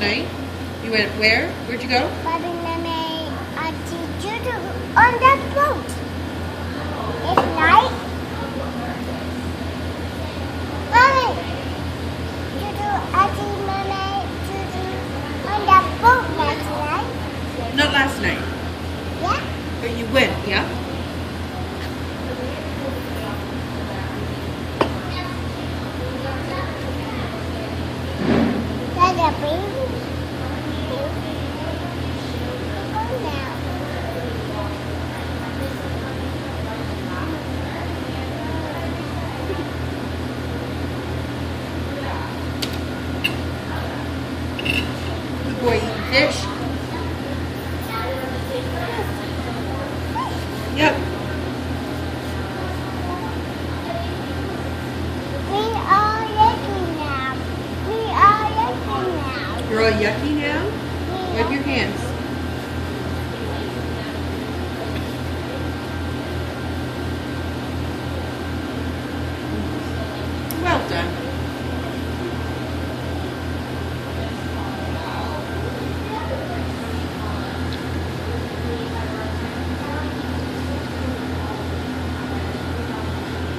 night? You went where? Where'd you go? Bobby Mermaid, I teach you to on that boat. It's night. Mommy, you do Auntie Mermaid to do on that boat last night. Not last night, Yeah? but you went, yeah? There's a baby. Go now. Good boy, eat fish. Yep. We are yucky now. We are yucky now. You're all yucky now? We Wipe are- your hands.